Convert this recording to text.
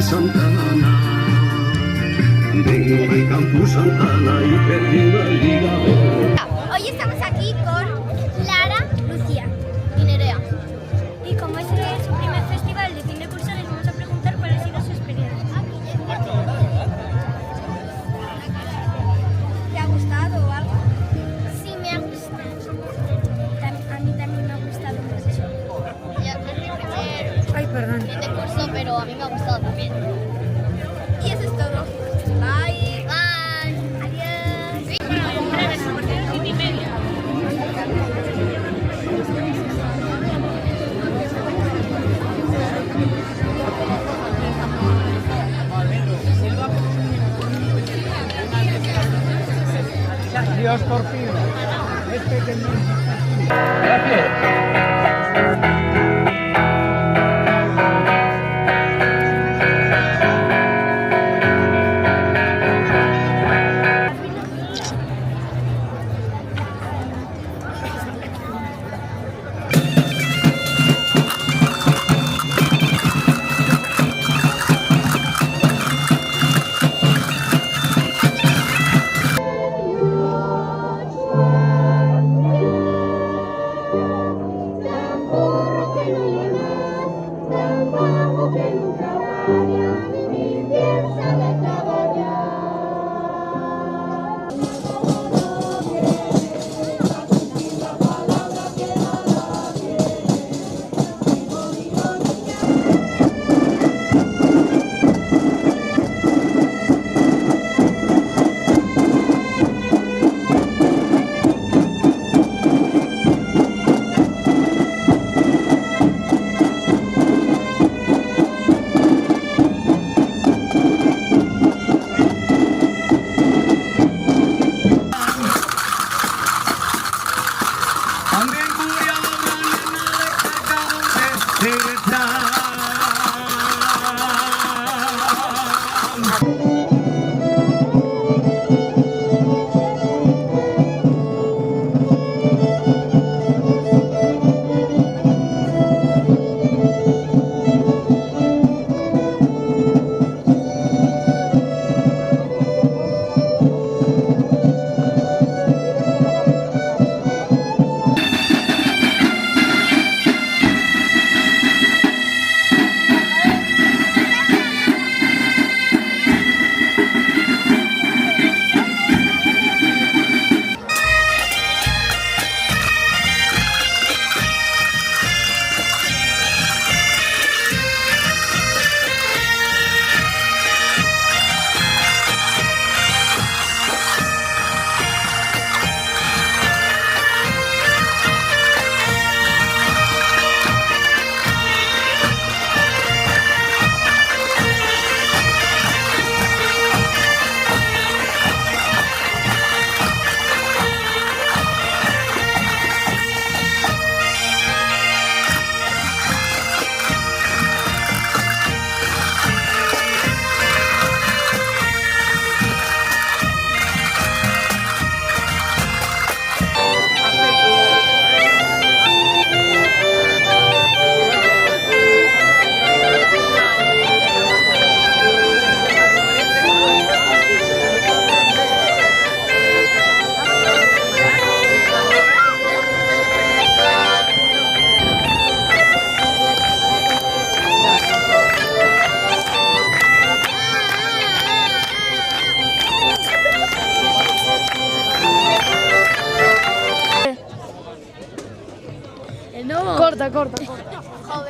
Campus Santana, vengo de Campus Santana y perdí la liga. Hoy estamos aquí con Lara, Lucía y Nerea. Y como es su primer festival de fin de curso, les vamos a preguntar cuál ha sido su experiencia. ¿Te ha gustado o algo? Sí, me ha gustado. A mí también me ha gustado mucho. Ya es mi primer fin de curso, pero a mí me ha gustado también. Y eso es todo. Bye. Bye. Adiós. Dios por fin. Corta.